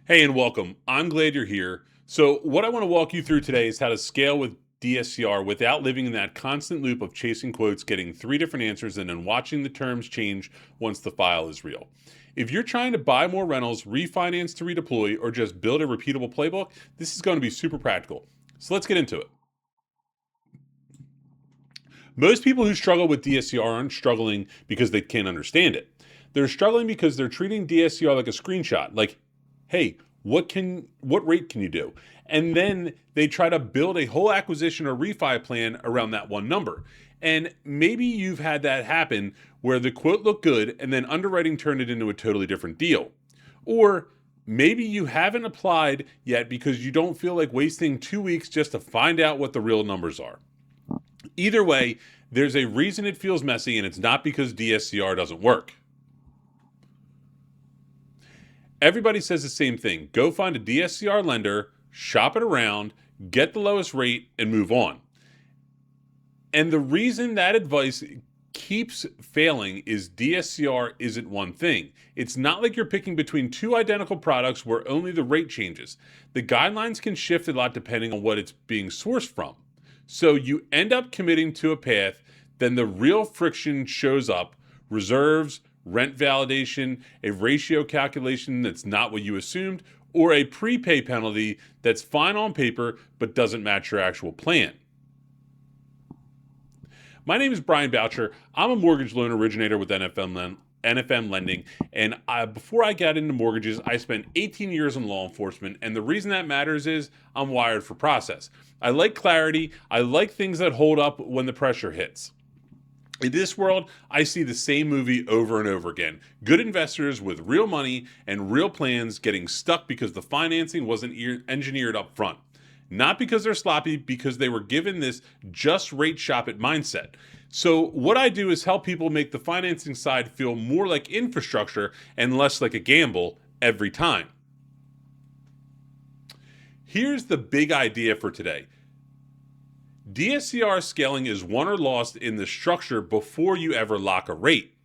Hey, and welcome. I'm glad you're here. So, what I want to walk you through today is how to scale with DSCR without living in that constant loop of chasing quotes, getting three different answers, and then watching the terms change once the file is real. If you're trying to buy more rentals, refinance to redeploy, or just build a repeatable playbook, this is going to be super practical. So, let's get into it. Most people who struggle with DSCR aren't struggling because they can't understand it. They're struggling because they're treating DSCR like a screenshot, like, hey, what rate can you do? And then they try to build a whole acquisition or refi plan around that one number. And maybe you've had that happen where the quote looked good and then underwriting turned it into a totally different deal. Or maybe you haven't applied yet because you don't feel like wasting 2 weeks just to find out what the real numbers are. Either way, there's a reason it feels messy, and it's not because DSCR doesn't work. Everybody says the same thing: go find a DSCR lender, shop it around, get the lowest rate, and move on. And the reason that advice keeps failing is DSCR isn't one thing. It's not like you're picking between two identical products where only the rate changes. The guidelines can shift a lot depending on what it's being sourced from. So you end up committing to a path, then the real friction shows up: reserves, rent validation, a ratio calculation that's not what you assumed, or a prepay penalty that's fine on paper but doesn't match your actual plan. My name is Brian Boucher. I'm a mortgage loan originator with NFM Lending. And before I got into mortgages, I spent 18 years in law enforcement. And the reason that matters is I'm wired for process. I like clarity. I like things that hold up when the pressure hits. In this world, I see the same movie over and over again. Good investors with real money and real plans getting stuck because the financing wasn't engineered up front. Not because they're sloppy, because they were given this just rate shop it mindset. So, what I do is help people make the financing side feel more like infrastructure and less like a gamble every time. Here's the big idea for today: DSCR scaling is won or lost in the structure before you ever lock a rate.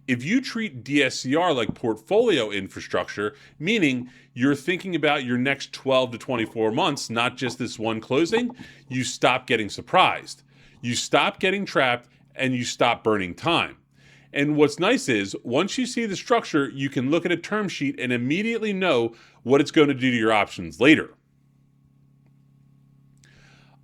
If you treat DSCR like portfolio infrastructure, meaning you're thinking about your next 12 to 24 months, not just this one closing, you stop getting surprised. You stop getting trapped and you stop burning time. And what's nice is once you see the structure, you can look at a term sheet and immediately know what it's going to do to your options later.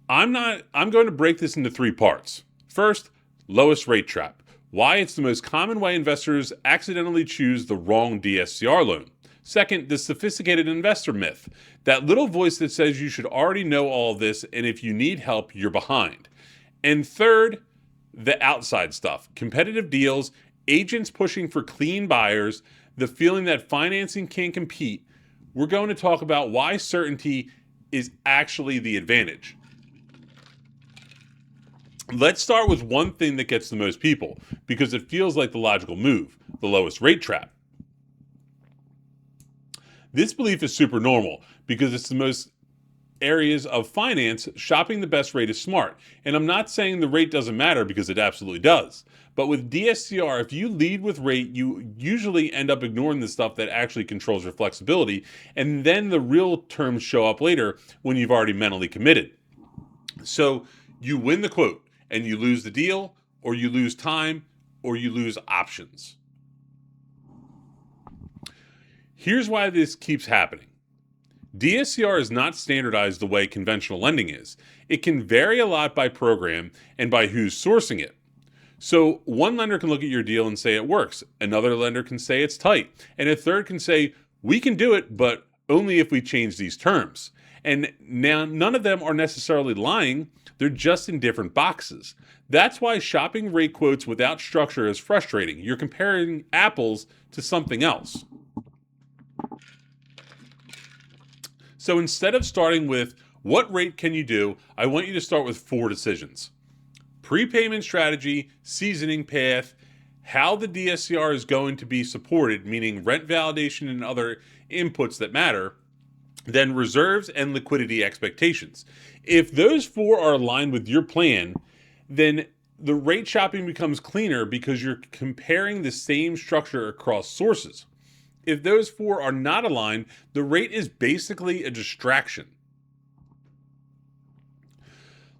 I'm going to break this into three parts. First, lowest rate trap: why it's the most common way investors accidentally choose the wrong DSCR loan. Second, the sophisticated investor myth: that little voice that says you should already know all of this, and if you need help, you're behind. And third, the outside stuff: competitive deals, agents pushing for clean buyers, the feeling that financing can't compete. We're going to talk about why certainty is actually the advantage. Let's start with one thing that gets the most people because it feels like the logical move: the lowest rate trap. This belief is super normal because it's the most areas of finance. Shopping the best rate is smart. And I'm not saying the rate doesn't matter, because it absolutely does. But with DSCR, if you lead with rate, you usually end up ignoring the stuff that actually controls your flexibility. And then the real terms show up later when you've already mentally committed. So you win the quote and you lose the deal, or you lose time, or you lose options. Here's why this keeps happening. DSCR is not standardized the way conventional lending is. It can vary a lot by program and by who's sourcing it. So one lender can look at your deal and say it works. Another lender can say it's tight. And a third can say, we can do it, but only if we change these terms. And now none of them are necessarily lying. They're just in different boxes. That's why shopping rate quotes without structure is frustrating. You're comparing apples to something else. So instead of starting with what rate can you do, I want you to start with four decisions: prepayment strategy, seasoning path, how the DSCR is going to be supported, meaning rent validation and other inputs that matter, then reserves and liquidity expectations. If those four are aligned with your plan, then the rate shopping becomes cleaner because you're comparing the same structure across sources. If those four are not aligned, the rate is basically a distraction.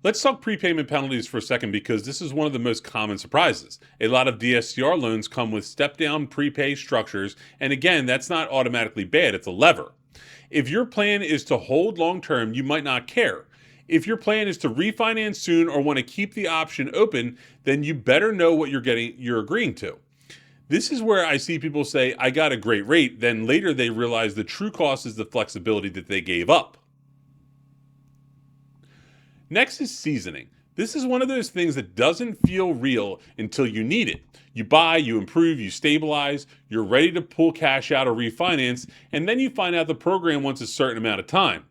Let's talk prepayment penalties for a second because this is one of the most common surprises. A lot of DSCR loans come with step-down prepay structures, and again, that's not automatically bad, it's a lever. If your plan is to hold long-term, you might not care. If your plan is to refinance soon or want to keep the option open, then you better know what you're agreeing to. This is where I see people say, I got a great rate, then later they realize the true cost is the flexibility that they gave up. Next is seasoning. This is one of those things that doesn't feel real until you need it. You buy, you improve, you stabilize, you're ready to pull cash out or refinance, and then you find out the program wants a certain amount of time.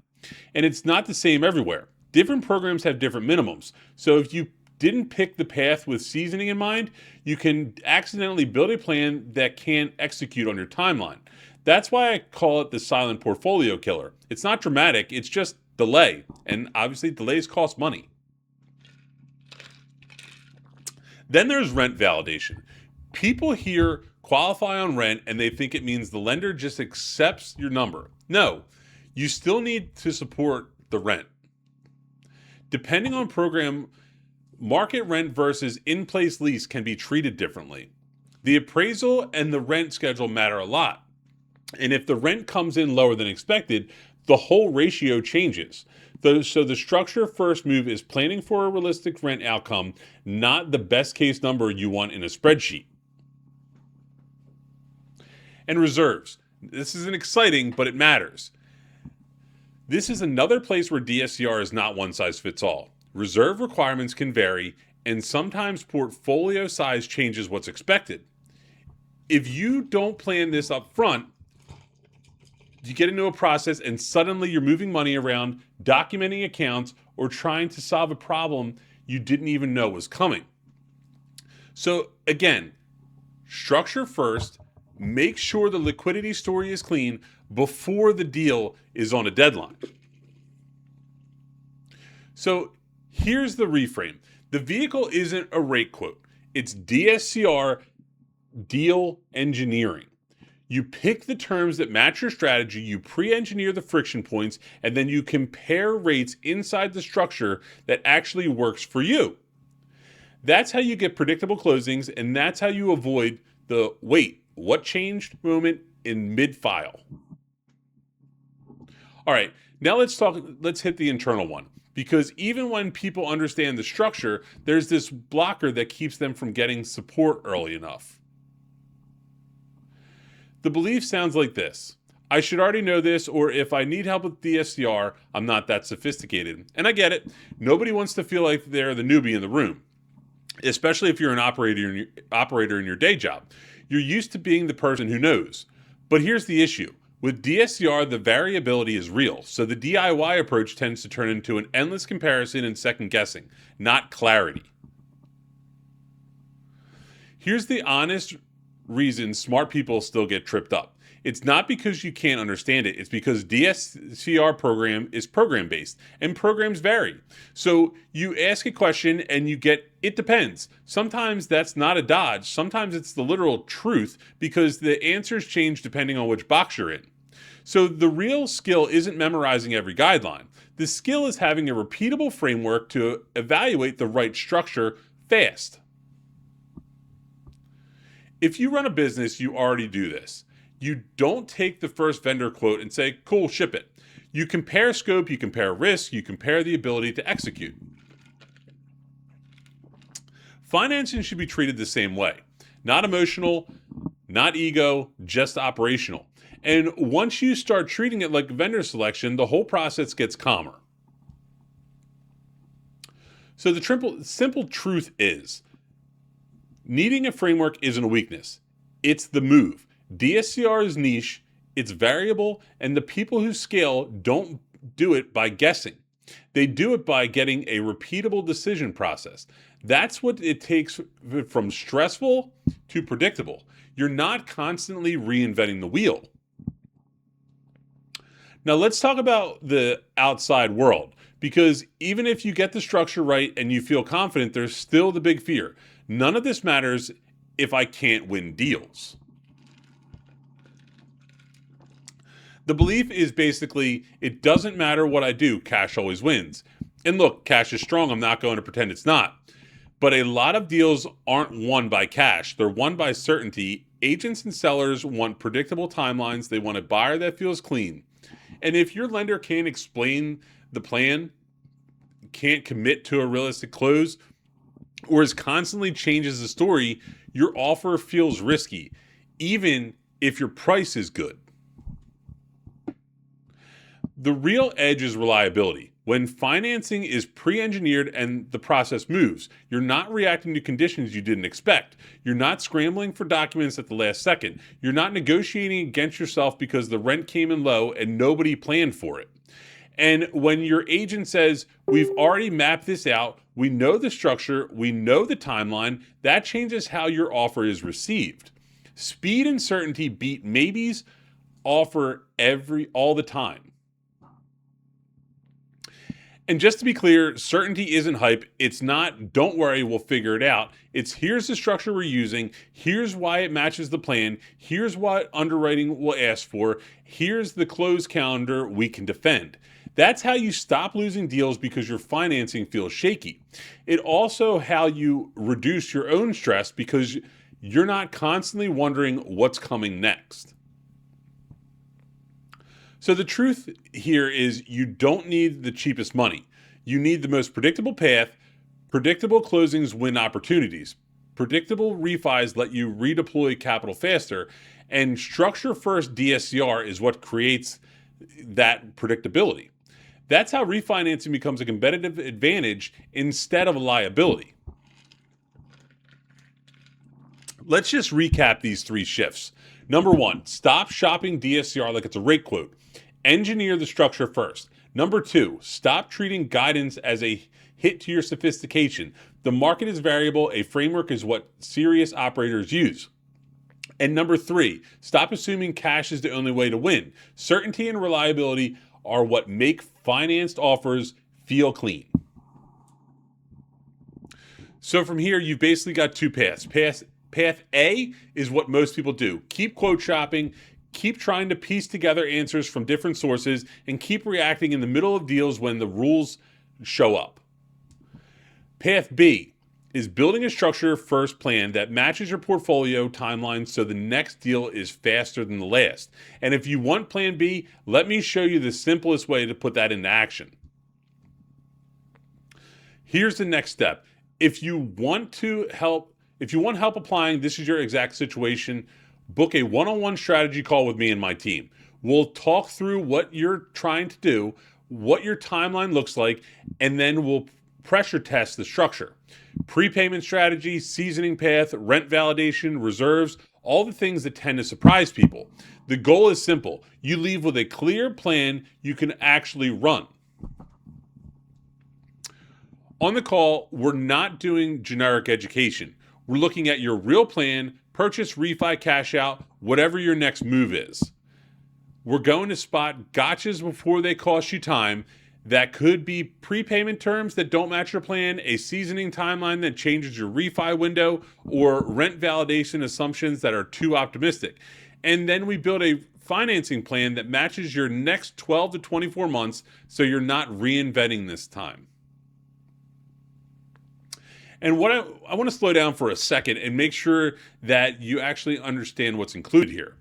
And it's not the same everywhere. Different programs have different minimums. So if you didn't pick the path with seasoning in mind, you can accidentally build a plan that can't execute on your timeline. That's why I call it the silent portfolio killer. It's not dramatic, it's just delay, and obviously delays cost money. Then there's rent validation. People hear qualify on rent and they think it means the lender just accepts your number. No, you still need to support the rent. Depending on program, market rent versus in-place lease can be treated differently. The appraisal and the rent schedule matter a lot. And if the rent comes in lower than expected, the whole ratio changes. So the structure first move is planning for a realistic rent outcome, not the best case number you want in a spreadsheet. And reserves. This isn't exciting, but it matters. This is another place where DSCR is not one size fits all. Reserve requirements can vary, and sometimes portfolio size changes what's expected. If you don't plan this up front, you get into a process and suddenly you're moving money around, documenting accounts, or trying to solve a problem you didn't even know was coming. So again, structure first, make sure the liquidity story is clean before the deal is on a deadline. So here's the reframe. The vehicle isn't a rate quote. It's DSCR deal engineering. You pick the terms that match your strategy, you pre-engineer the friction points, and then you compare rates inside the structure that actually works for you. That's how you get predictable closings, and that's how you avoid the wait, what changed moment in mid-file. All right, now let's hit the internal one. Because even when people understand the structure, there's this blocker that keeps them from getting support early enough. The belief sounds like this: I should already know this, or if I need help with DSCR, I'm not that sophisticated. And I get it. Nobody wants to feel like they're the newbie in the room, especially if you're an operator in your day job. You're used to being the person who knows. But here's the issue. With DSCR, the variability is real, so the DIY approach tends to turn into an endless comparison and second guessing, not clarity. Here's the honest reason smart people still get tripped up. It's not because you can't understand it. It's because DSCR program is program-based, and programs vary. So you ask a question and you get, it depends. Sometimes that's not a dodge. Sometimes it's the literal truth because the answers change depending on which box you're in. So the real skill isn't memorizing every guideline. The skill is having a repeatable framework to evaluate the right structure fast. If you run a business, you already do this. You don't take the first vendor quote and say, cool, ship it. You compare scope, you compare risk, you compare the ability to execute. Financing should be treated the same way. Not emotional, not ego, just operational. And once you start treating it like vendor selection, the whole process gets calmer. So the simple truth is, needing a framework isn't a weakness. It's the move. DSCR is niche, it's variable, and the people who scale don't do it by guessing. They do it by getting a repeatable decision process. That's what it takes from stressful to predictable. You're not constantly reinventing the wheel. Now let's talk about the outside world, because even if you get the structure right and you feel confident, there's still the big fear. None of this matters if I can't win deals. The belief is basically, it doesn't matter what I do, cash always wins. And look, cash is strong. I'm not going to pretend it's not. But a lot of deals aren't won by cash, they're won by certainty. Agents and sellers want predictable timelines, they want a buyer that feels clean. And if your lender can't explain the plan, can't commit to a realistic close, or is constantly changes the story, your offer feels risky, even if your price is good. The real edge is reliability. When financing is pre-engineered and the process moves, you're not reacting to conditions you didn't expect. You're not scrambling for documents at the last second. You're not negotiating against yourself because the rent came in low and nobody planned for it. And when your agent says, we've already mapped this out, we know the structure, we know the timeline, that changes how your offer is received. Speed and certainty beat maybes offer all the time. And just to be clear, certainty isn't hype. It's not, don't worry, we'll figure it out. It's, here's the structure we're using. Here's why it matches the plan. Here's what underwriting will ask for. Here's the close calendar we can defend. That's how you stop losing deals because your financing feels shaky. It also how you reduce your own stress because you're not constantly wondering what's coming next. So the truth here is you don't need the cheapest money. You need the most predictable path. Predictable closings win opportunities. Predictable refis let you redeploy capital faster. And structure first DSCR is what creates that predictability. That's how refinancing becomes a competitive advantage instead of a liability. Let's just recap these 3 shifts. Number 1, stop shopping DSCR like it's a rate quote. Engineer the structure first. Number 2, stop treating guidance as a hit to your sophistication. The market is variable. A framework is what serious operators use. And number 3, stop assuming cash is the only way to win. Certainty and reliability are what make financed offers feel clean. So from here, you've basically got 2 paths. Path A is what most people do. Keep quote shopping, keep trying to piece together answers from different sources, and keep reacting in the middle of deals when the rules show up. Path B is building a structure first plan that matches your portfolio timeline so the next deal is faster than the last. And if you want plan B, let me show you the simplest way to put that into action. Here's the next step. If you want help applying, this is your exact situation, book a one-on-one strategy call with me and my team. We'll talk through what you're trying to do, what your timeline looks like, and then we'll pressure test the structure. Prepayment strategy, seasoning path, rent validation, reserves, all the things that tend to surprise people. The goal is simple. You leave with a clear plan you can actually run. On the call, we're not doing generic education. We're looking at your real plan, purchase, refi, cash out, whatever your next move is. We're going to spot gotchas before they cost you time. That could be prepayment terms that don't match your plan, a seasoning timeline that changes your refi window, or rent validation assumptions that are too optimistic. And then we build a financing plan that matches your next 12 to 24 months so you're not reinventing this time. And what I want to slow down for a second and make sure that you actually understand what's included here.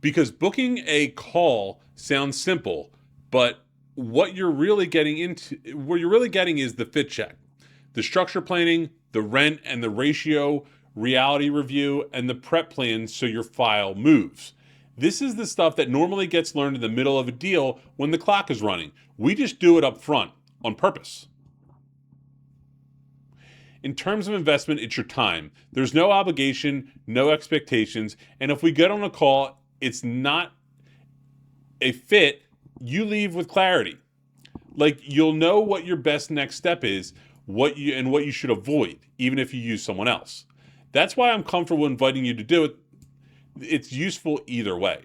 Because booking a call sounds simple, but what you're really getting is the fit check, the structure planning, the rent and the ratio reality review, and the prep plan so your file moves. This is the stuff that normally gets learned in the middle of a deal when the clock is running. We just do it up front on purpose. In terms of investment, it's your time. There's no obligation, no expectations, and if we get on a call, it's not a fit, you leave with clarity. Like, you'll know what your best next step is, what you should avoid, even if you use someone else. That's why I'm comfortable inviting you to do it. It's useful either way.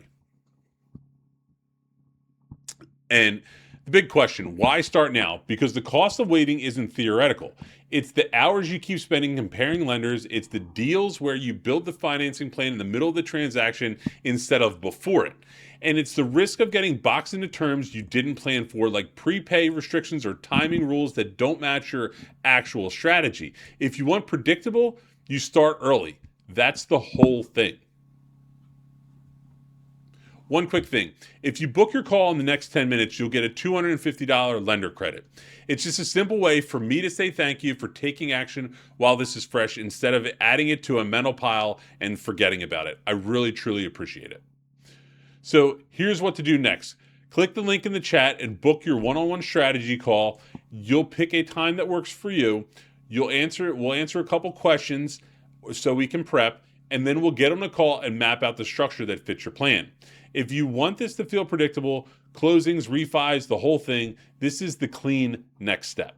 And the big question, why start now? Because the cost of waiting isn't theoretical. It's the hours you keep spending comparing lenders. It's the deals where you build the financing plan in the middle of the transaction instead of before it. And it's the risk of getting boxed into terms you didn't plan for, like prepay restrictions or timing rules that don't match your actual strategy. If you want predictable, you start early. That's the whole thing. One quick thing, if you book your call in the next 10 minutes, you'll get a $250 lender credit. It's just a simple way for me to say thank you for taking action while this is fresh instead of adding it to a mental pile and forgetting about it. I really, truly appreciate it. So here's what to do next. Click the link in the chat and book your one-on-one strategy call. You'll pick a time that works for you. We'll answer a couple questions so we can prep, and then we'll get on a call and map out the structure that fits your plan. If you want this to feel predictable, closings, refis, the whole thing, this is the clean next step.